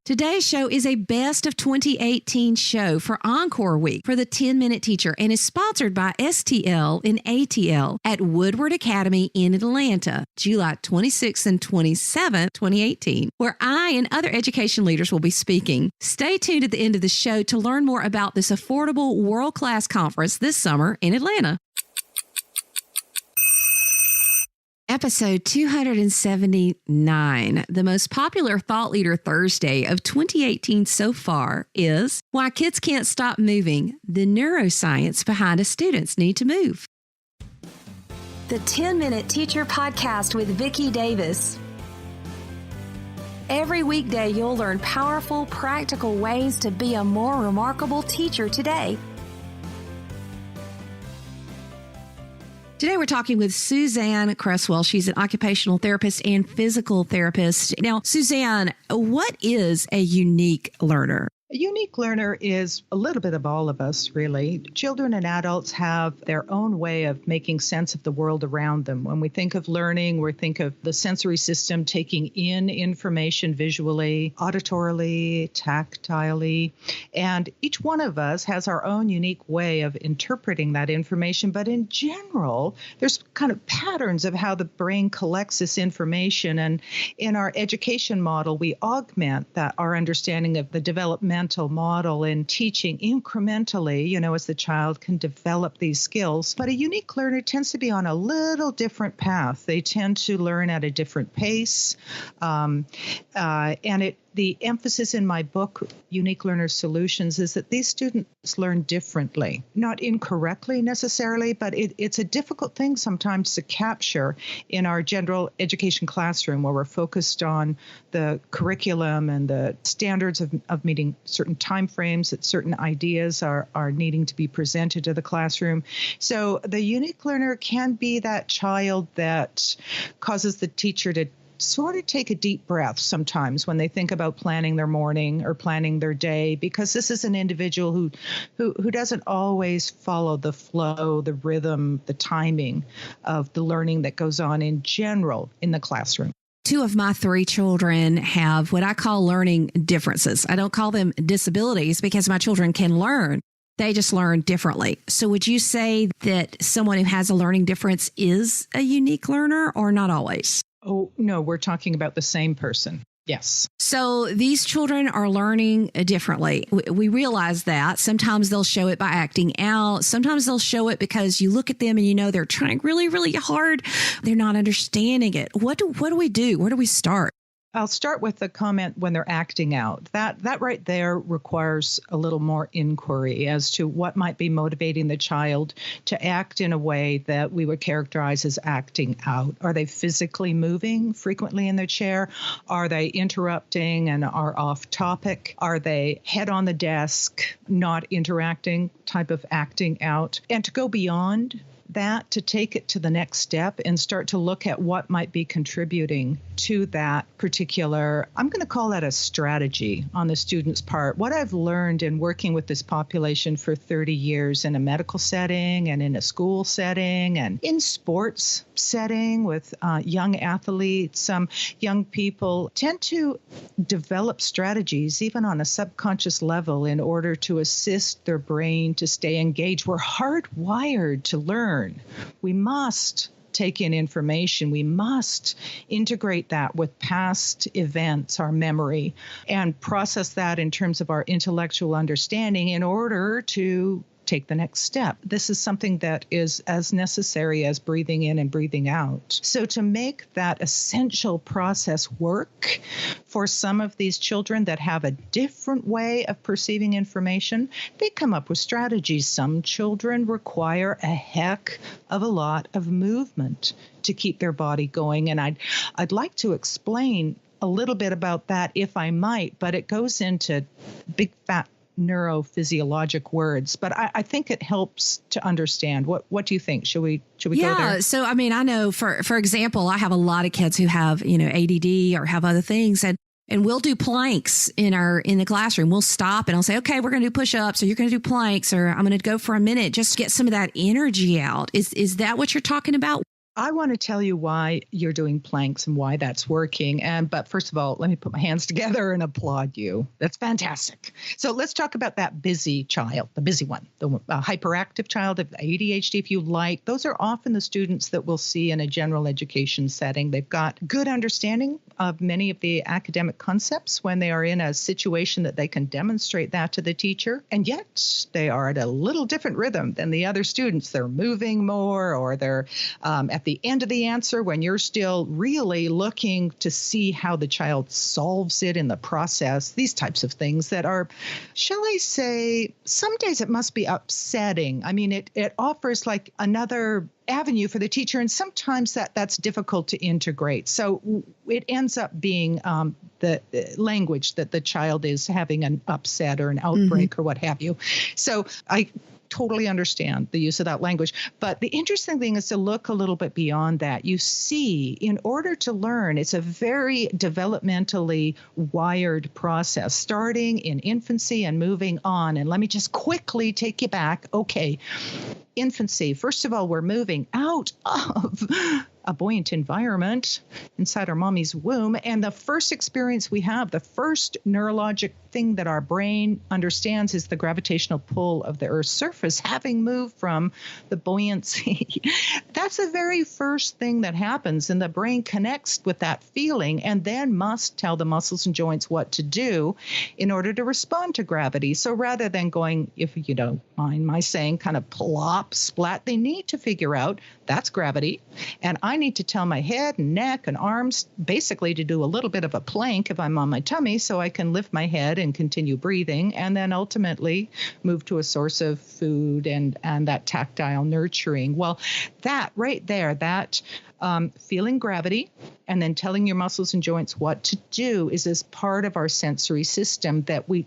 Today's show is a best of 2018 show for ENCORE Week for the 10-Minute Teacher and is sponsored by STL and ATL at Woodward Academy in Atlanta, July 26th and 27th, 2018, where I and other education leaders will be speaking. Stay tuned at the end of the show to learn more about this affordable world-class conference this summer in Atlanta. Episode 279, the most popular Thought Leader Thursday of 2018 so far is Why Kids Can't Stop Moving, the Neuroscience Behind a Student's Need to Move. The 10-Minute Teacher Podcast with Vicki Davis. Every weekday, you'll learn powerful, practical ways to be a more remarkable teacher today. Today, we're talking with Suzanne Cresswell. She's an occupational therapist and physical therapist. Now, Suzanne, what is a unique learner? A unique learner is a little bit of all of us, really. Children and adults have their own way of making sense of the world around them. When we think of learning, we think of the sensory system taking in information visually, auditorily, tactilely, and each one of us has our own unique way of interpreting that information. But in general, there's kind of patterns of how the brain collects this information. And in our education model, we augment that our understanding of the developmental model in teaching incrementally, as the child can develop these skills. But a unique learner tends to be on a little different path. They tend to learn at a different pace. The emphasis in my book, Unique Learner Solutions, is that these students learn differently, not incorrectly necessarily, but it's a difficult thing sometimes to capture in our general education classroom where we're focused on the curriculum and the standards of meeting certain timeframes, that certain ideas are needing to be presented to the classroom. So the unique learner can be that child that causes the teacher to sort of take a deep breath sometimes when they think about planning their morning or planning their day, because this is an individual who doesn't always follow the flow, the rhythm, the timing of the learning that goes on in general in the classroom. 2 of my 3 children have what I call learning differences. I don't call them disabilities because my children can learn. They just learn differently. So would you say that someone who has a learning difference is a unique learner or not always? Oh, no, we're talking about the same person. Yes. So these children are learning differently. We realize that. Sometimes they'll show it by acting out. Sometimes they'll show it because you look at them and they're trying really, really hard. They're not understanding it. What do we do? Where do we start? I'll start with the comment when they're acting out. That right there requires a little more inquiry as to what might be motivating the child to act in a way that we would characterize as acting out. Are they physically moving frequently in their chair? Are they interrupting and are off topic? Are they head on the desk, not interacting, type of acting out? And to go beyond that, to take it to the next step and start to look at what might be contributing to that particular, I'm going to call that a strategy on the student's part. What I've learned in working with this population for 30 years in a medical setting and in a school setting and in sports setting with young athletes, young people tend to develop strategies even on a subconscious level in order to assist their brain to stay engaged. We're hardwired to learn. We must take in information. We must integrate that with past events, our memory, and process that in terms of our intellectual understanding in order to take the next step. This is something that is as necessary as breathing in and breathing out. So to make that essential process work for some of these children that have a different way of perceiving information, they come up with strategies. Some children require a heck of a lot of movement to keep their body going. And I'd like to explain a little bit about that if I might, but it goes into big fat neurophysiologic words, but I think it helps to understand. What do you think? Should we go there? Yeah. So, I mean, I know for example, I have a lot of kids who have, ADD or have other things, and we'll do planks in the classroom. We'll stop and I'll say, okay, we're going to do push-ups, or you're going to do planks, or I'm going to go for a minute, just get some of that energy out. Is that what you're talking about? I want to tell you why you're doing planks and why that's working. But first of all, let me put my hands together and applaud you. That's fantastic. So let's talk about that busy child, the busy one, the hyperactive child, the ADHD, if you like. Those are often the students that we'll see in a general education setting. They've got good understanding of many of the academic concepts when they are in a situation that they can demonstrate that to the teacher. And yet they are at a little different rhythm than the other students. They're moving more, or they're at the end of the answer when you're still really looking to see how the child solves it in the process. These types of things that are, shall I say, some days it must be upsetting. I mean, it offers like another avenue for the teacher, and sometimes that's difficult to integrate. So it ends up being the language that the child is having an upset or an outbreak or what have you. So I totally understand the use of that language. But the interesting thing is to look a little bit beyond that. You see, in order to learn, it's a very developmentally wired process, starting in infancy and moving on. And let me just quickly take you back. Okay, infancy. First of all, we're moving out of a buoyant environment inside our mommy's womb. And the first experience we have, the first neurologic thing that our brain understands is the gravitational pull of the Earth's surface, having moved from the buoyancy. That's the very first thing that happens. And the brain connects with that feeling and then must tell the muscles and joints what to do in order to respond to gravity. So rather than going, if you don't mind my saying, kind of plop, splat, they need to figure out that's gravity. And I need to tell my head and neck and arms basically to do a little bit of a plank if I'm on my tummy so I can lift my head and continue breathing, and then ultimately move to a source of food and that tactile nurturing. Well, that right there, that feeling gravity and then telling your muscles and joints what to do is as part of our sensory system that we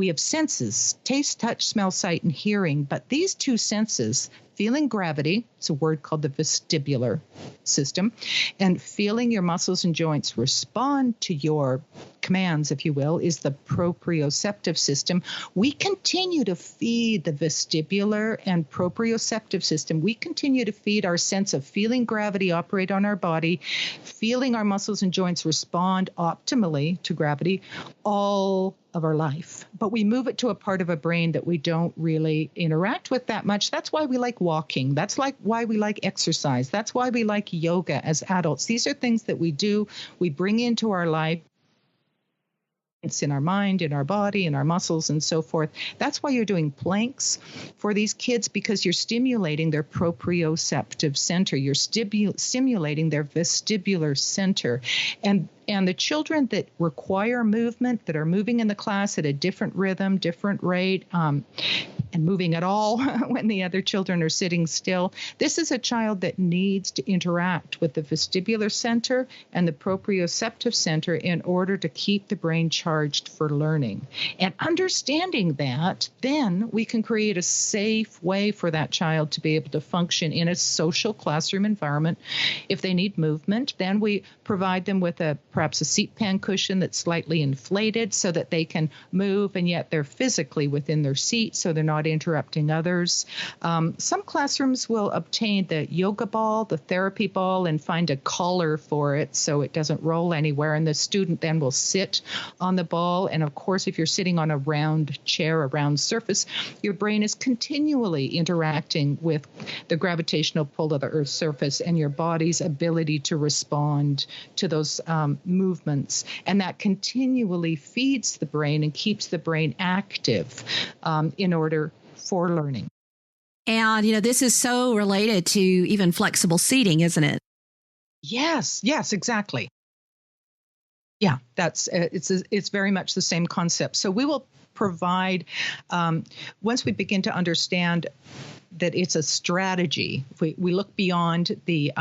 have senses, taste, touch, smell, sight, and hearing. But these two senses, feeling gravity, it's a word called the vestibular system, and feeling your muscles and joints respond to your commands, if you will, is the proprioceptive system. We continue to feed the vestibular and proprioceptive system. We continue to feed our sense of feeling gravity operate on our body, feeling our muscles and joints respond optimally to gravity all of our life. But we move it to a part of a brain that we don't really interact with that much. That's why we like walking. That's like why we like exercise. That's why we like yoga as adults. These are things that we do, we bring into our life. It's in our mind, in our body, in our muscles, and so forth. That's why you're doing planks for these kids, because you're stimulating their proprioceptive center. You're stimulating their vestibular center. And the children that require movement, that are moving in the class at a different rhythm, different rate, and moving at all when the other children are sitting still, this is a child that needs to interact with the vestibular center and the proprioceptive center in order to keep the brain charged for learning. And understanding that, then we can create a safe way for that child to be able to function in a social classroom environment. If they need movement, then we provide them with perhaps a seat pan cushion that's slightly inflated so that they can move, and yet they're physically within their seat, so they're not interrupting others. Some classrooms will obtain the yoga ball, the therapy ball, and find a collar for it so it doesn't roll anywhere, and the student then will sit on the ball. And of course, if you're sitting on a round chair, a round surface, your brain is continually interacting with the gravitational pull of the Earth's surface and your body's ability to respond to those movements. And that continually feeds the brain and keeps the brain active in order for learning. And, this is so related to even flexible seating, isn't it? Yes, exactly. Yeah, that's it's very much the same concept. So we will provide, once we begin to understand that it's a strategy, if we look beyond the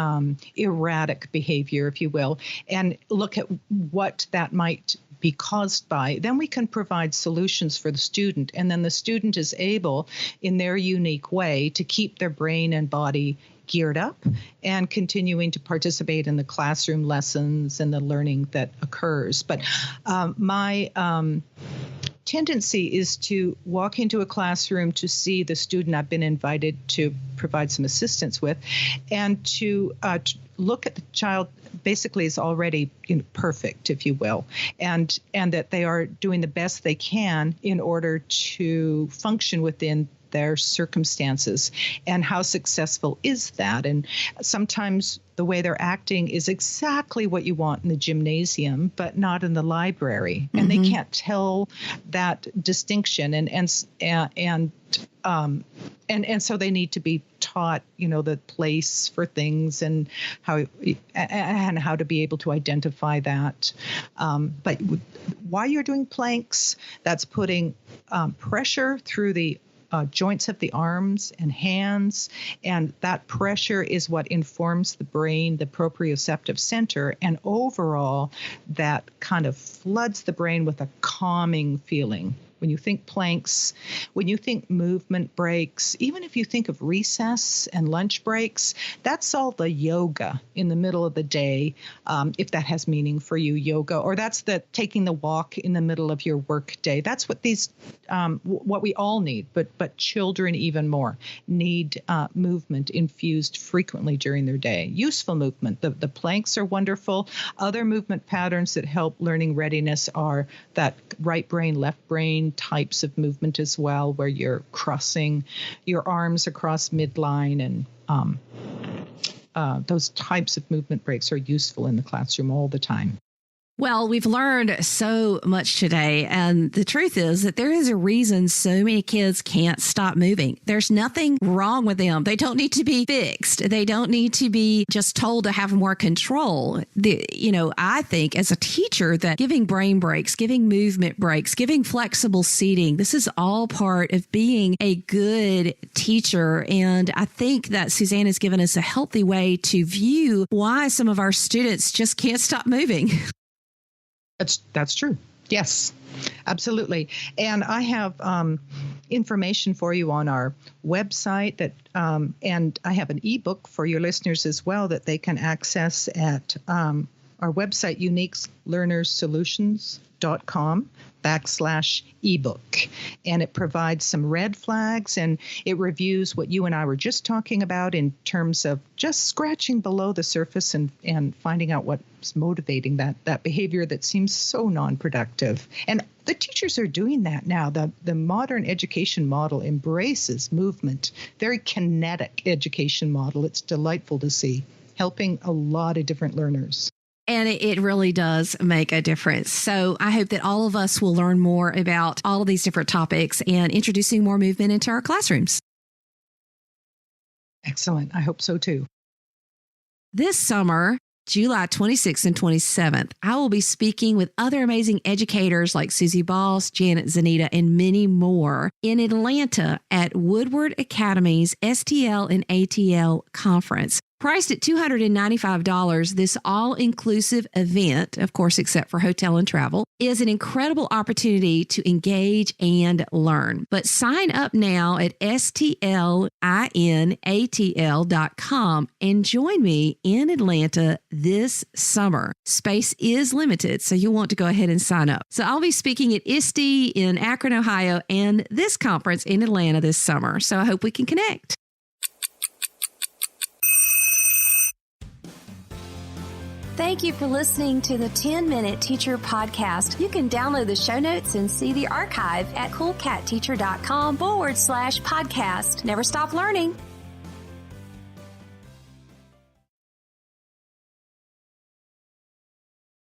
erratic behavior, if you will, and look at what that might be caused by, then we can provide solutions for the student. And then the student is able, in their unique way, to keep their brain and body geared up and continuing to participate in the classroom lessons and the learning that occurs. But my tendency is to walk into a classroom to see the student I've been invited to provide some assistance with, and to look at the child basically is already perfect, if you will, and that they are doing the best they can in order to function within their circumstances. And how successful is that? And sometimes the way they're acting is exactly what you want in the gymnasium, but not in the library. And they can't tell that distinction. And so they need to be taught, the place for things and how to be able to identify that. But while you're doing planks, that's putting pressure through the joints of the arms and hands, and that pressure is what informs the brain, the proprioceptive center, and overall that kind of floods the brain with a calming feeling. When you think planks, when you think movement breaks, even if you think of recess and lunch breaks, that's all the yoga in the middle of the day, if that has meaning for you, yoga, or that's the taking the walk in the middle of your work day. That's what what we all need, but children even more need movement infused frequently during their day. Useful movement. The planks are wonderful. Other movement patterns that help learning readiness are that right brain, left brain types of movement as well, where you're crossing your arms across midline, and those types of movement breaks are useful in the classroom all the time. Well, we've learned so much today, and the truth is that there is a reason so many kids can't stop moving. There's nothing wrong with them. They don't need to be fixed. They don't need to be just told to have more control. I think as a teacher that giving brain breaks, giving movement breaks, giving flexible seating, this is all part of being a good teacher. And I think that Suzanne has given us a healthy way to view why some of our students just can't stop moving. That's true. Yes, absolutely. And I have information for you on our website and I have an ebook for your listeners as well that they can access at our website, uniquelearnersolutions.com/ebook. And it provides some red flags, and it reviews what you and I were just talking about in terms of just scratching below the surface and finding out what's motivating that behavior that seems so non-productive. And the teachers are doing that now. The modern education model embraces movement, very kinetic education model. It's delightful to see, helping a lot of different learners. And it really does make a difference. So I hope that all of us will learn more about all of these different topics and introducing more movement into our classrooms. Excellent. I hope so too. This summer, July 26th and 27th, I will be speaking with other amazing educators like Susie Boss, Janet Zanita, and many more in Atlanta at Woodward Academy's STL and ATL conference. Priced at $295, this all-inclusive event, of course, except for hotel and travel, is an incredible opportunity to engage and learn. But sign up now at stlinatl.com and join me in Atlanta this summer. Space is limited, so you'll want to go ahead and sign up. So I'll be speaking at ISTE in Akron, Ohio, and this conference in Atlanta this summer. So I hope we can connect. Thank you for listening to the 10-Minute Teacher Podcast. You can download the show notes and see the archive at coolcatteacher.com/podcast. Never stop learning.